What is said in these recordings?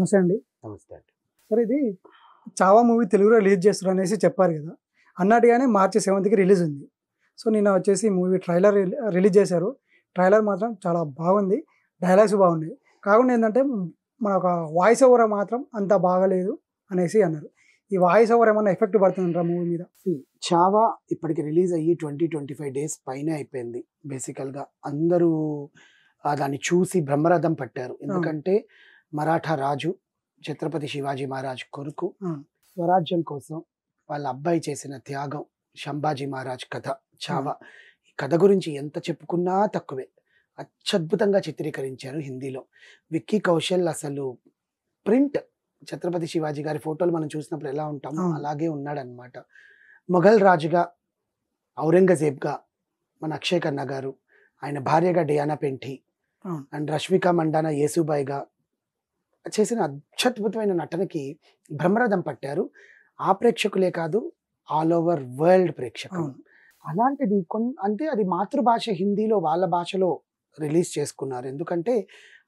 నమస్తే అండి. నమస్తే అండి. సరే ఇది 'చావా' మూవీ తెలుగులో రిలీజ్ చేస్తున్నారు అనేసి చెప్పారు కదా! అన్నట్టుగానే మార్చి 7కి రిలీజ్ ఉంది. సో, నిన్న వచ్చేసి మూవీ ట్రైలర్ రిలీజ్ చేశారు. ట్రైలర్ మాత్రం చాలా బాగుంది. డైలాగ్స్ బాగున్నాయి. కాకుండా ఏందంటే మన ఒక వాయిస్ ఓవర్ మాత్రం అంత బాగాలేదు అనేసి అన్నారు. ఈ వాయిస్ ఓవర్ ఏమన్నా ఎఫెక్ట్ పడుతుందంటారా మూవీ మీద? 'చావా' ఇప్పటికి రిలీజ్ అయ్యి 25 డేస్ పైనే అయిపోయింది. బేసికల్‌గా అందరూ దాన్ని చూసి బ్రహ్మరథం పట్టారు. ఎందుకంటే మరాఠా రాజు ఛత్రపతి శివాజీ మహారాజ్ కొడుకు స్వరాజ్యం కోసం వాళ్ళ అబ్బాయి చేసిన త్యాగం, సంభాజీ మహారాజ్ కథ 'చావా'. ఈ కథ గురించి ఎంత చెప్పుకున్నా తక్కువే. అత్యద్భుతంగా చిత్రీకరించారు హిందీలో. విక్కీ కౌశల్ అసలు ప్రింట్ ఛత్రపతి శివాజీ గారి ఫోటోలు మనం చూసినప్పుడు ఎలా ఉంటామో అలాగే ఉన్నాడనమాట. మొఘల్ రాజుగా, ఔరంగజేబ్గా మన అక్షయ్ ఖన్నా గారు, ఆయన భార్యగా డియానా పెంఠి అండ్ రష్మిక మండానా యేసుబాయిగా చేసిన అత్యద్భుతమైన నటనకి బ్రహ్మరథం పట్టారు. ఆ ప్రేక్షకులే కాదు, ఆల్ ఓవర్ వరల్డ్ ప్రేక్షకులు. అలాంటిది అంటే అది మాతృభాష హిందీలో వాళ్ళ భాషలో రిలీజ్ చేసుకున్నారు. ఎందుకంటే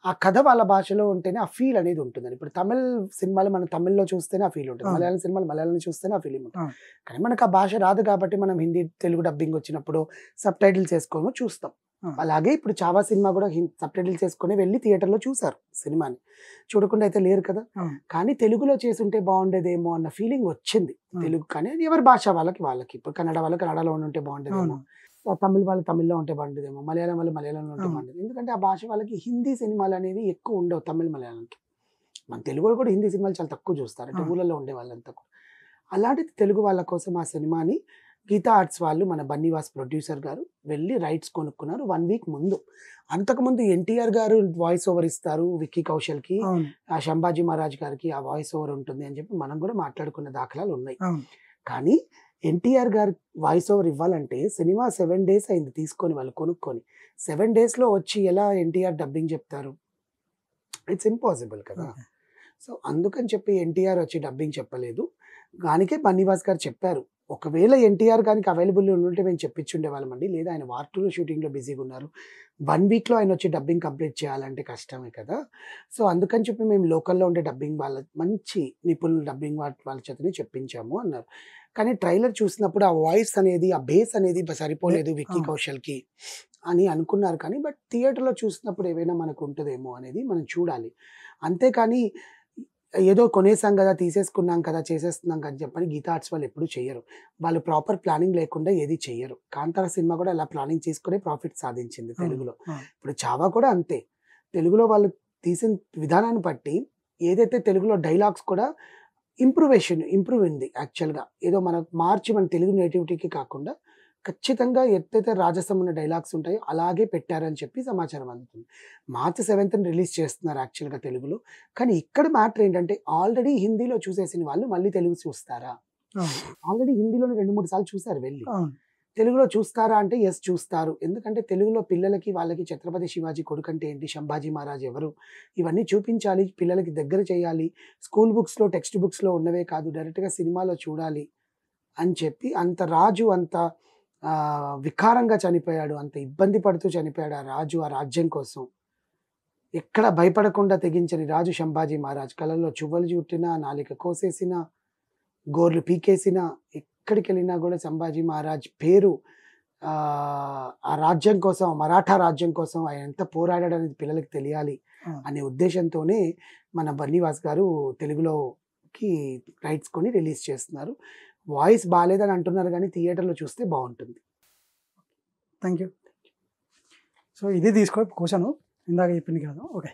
ఆ కథ వాళ్ళ భాషలో ఉంటేనే ఆ ఫీల్ అనేది ఉంటుందని. ఇప్పుడు తమిళ్ సినిమాలు మనం తమిళ్లో చూస్తేనే ఆ ఫీల్ ఉంటుంది, మలయాళం సినిమాలు మలయాళంలో చూస్తేనే ఆ ఫీలింగ్ ఉంటుంది. కానీ మనకు ఆ భాష రాదు కాబట్టి మనం హిందీ తెలుగు డబ్బింగ్ వచ్చినప్పుడు సబ్ టైటిల్స్ వేసుకోమో చూస్తాం. అలాగే ఇప్పుడు 'చావా' సినిమా కూడా సబ్ టైటిల్స్ వేసుకొని వెళ్ళి థియేటర్లో చూసారు సినిమాని. చూడకుండా అయితే లేరు కదా. కానీ తెలుగులో చేసుంటే బాగుండేదేమో అన్న ఫీలింగ్ వచ్చింది. తెలుగు కానీ ఎవరి భాష వాళ్ళకి ఇప్పుడు కన్నడ వాళ్ళు కన్నడలో ఉంటే బాగుండేదేమో, తమిళ వాళ్ళు తమిళ్లో ఉంటే బాగుండేదేమో, మలయాళం వాళ్ళు మలయాళంలో ఉంటే బాగుండేది. ఎందుకంటే ఆ భాష వాళ్ళకి హిందీ సినిమాలు అనేవి ఎక్కువ ఉండవు తమిళ మలయాళంకి. మన తెలుగులో కూడా హిందీ సినిమాలు చాలా తక్కువ చూస్తారు, అంటే ఊళ్ళలో ఉండే వాళ్ళంతా కూడా. అలాంటిది తెలుగు వాళ్ళ కోసం ఆ సినిమాని గీతా ఆర్ట్స్ వాళ్ళు, మన బన్నీవాస్ ప్రొడ్యూసర్ గారు వెళ్ళి రైట్స్ కొనుక్కున్నారు 1 వీక్ ముందు. అంతకుముందు ఎన్టీఆర్ గారు వాయిస్ ఓవర్ ఇస్తారు విక్కీ కౌశల్కి, ఆ సంభాజీ మహారాజ్ గారికి ఆ వాయిస్ ఓవర్ ఉంటుంది అని చెప్పి మనం కూడా మాట్లాడుకున్న దాఖలాలు ఉన్నాయి. కానీ ఎన్టీఆర్ గారు వాయిస్ ఓవర్ ఇవ్వాలంటే సినిమా 7 డేస్ అయింది తీసుకొని, వాళ్ళు కొనుక్కొని 7 డేస్లో వచ్చి ఎలా ఎన్టీఆర్ డబ్బింగ్ చెప్తారు? ఇట్స్ ఇంపాసిబుల్ కదా. సో అందుకని చెప్పి ఎన్టీఆర్ వచ్చి డబ్బింగ్ చెప్పలేదు. దానికే బన్నీవాస్ గారు చెప్పారు, ఒకవేళ ఎన్టీఆర్ గారికి అవైలబుల్ ఉంటే మేము చెప్పించుండేవాళ్ళమండి, లేదా ఆయన వార్ 2 షూటింగ్లో బిజీగా ఉన్నారు, 1 వీక్లో ఆయన వచ్చి డబ్బింగ్ కంప్లీట్ చేయాలంటే కష్టమే కదా. సో అందుకని చెప్పి మేము లోకల్లో ఉండే డబ్బింగ్ వాళ్ళ మంచి నిపుణులు డబ్బింగ్ వాళ్ళ చేతనే చెప్పించాము అన్నారు. కానీ ట్రైలర్ చూసినప్పుడు ఆ వాయిస్ అనేది, ఆ బేస్ అనేది సరిపోలేదు విక్కీ కౌశల్కి అని అనుకున్నారు. కానీ బట్ థియేటర్లో చూసినప్పుడు ఏవైనా మనకు ఉంటుందేమో అనేది మనం చూడాలి. అంతేకాని ఏదో కొనేసాం కదా, తీసేసుకున్నాం కదా, చేసేస్తున్నాం కదా చెప్పని గీతా ఆర్ట్స్ వాళ్ళు ఎప్పుడూ చెయ్యరు. వాళ్ళు ప్రాపర్ ప్లానింగ్ లేకుండా ఏది చెయ్యరు. కాంతార సినిమా కూడా అలా ప్లానింగ్ చేసుకునే ప్రాఫిట్ సాధించింది తెలుగులో. ఇప్పుడు 'చావా' కూడా అంతే. తెలుగులో వాళ్ళు తీసిన విధానాన్ని బట్టి ఏదైతే తెలుగులో డైలాగ్స్ కూడా ఇంప్రూవ్ ఉంది యాక్చువల్గా. ఏదో మనకు మార్చి మన తెలుగు నేటివిటీకి కాకుండా ఖచ్చితంగా ఎత్తైతే రాజసం ఉన్న డైలాగ్స్ ఉంటాయో అలాగే పెట్టారని చెప్పి సమాచారం అందుతుంది. మార్చి 7th రిలీజ్ చేస్తున్నారు యాక్చువల్గా తెలుగులో. కానీ ఇక్కడ మ్యాటర్ ఏంటంటే ఆల్రెడీ హిందీలో చూసేసిన వాళ్ళు మళ్ళీ తెలుగు చూస్తారా? ఆల్రెడీ హిందీలోనే 2-3 సార్లు చూసారు వెళ్ళి. తెలుగులో చూస్తారా అంటే ఎస్ చూస్తారు. ఎందుకంటే తెలుగులో పిల్లలకి వాళ్ళకి ఛత్రపతి శివాజీ కొడుకు అంటే ఏంటి, సంభాజీ మహారాజ్ ఎవరు, ఇవన్నీ చూపించాలి, పిల్లలకి దగ్గర చేయాలి. స్కూల్ బుక్స్లో టెక్స్ట్ బుక్స్లో ఉన్నవే కాదు, డైరెక్ట్గా సినిమాలో చూడాలి అని చెప్పి అంత రాజు అంత వికారంగా చనిపోయాడు, అంత ఇబ్బంది పడుతూ చనిపోయాడు ఆ రాజు ఆ రాజ్యం కోసం. ఎక్కడ భయపడకుండా తెగించని రాజు సంభాజీ మహారాజ్. కళ్ళల్లో చువ్వలు చుట్టినా, నాలిక కోసేసినా, గోర్లు పీకేసినా, ఎక్కడికి వెళ్ళినా కూడా సంభాజీ మహారాజ్ పేరు ఆ రాజ్యం కోసం, మరాఠా రాజ్యం కోసం ఆయన ఎంత పోరాడాడు అనేది పిల్లలకి తెలియాలి అనే ఉద్దేశంతోనే మన బన్నీవాస్ గారు తెలుగులోకి రైట్స్ కొని రిలీజ్ చేస్తున్నారు. వాయిస్ బాగాలేదని అంటున్నారు కానీ థియేటర్లో చూస్తే బాగుంటుంది. Thank you. సో ఇది తీసుకో క్వశ్చన్ ఇందాక చెప్పింది కాదు. ఓకే.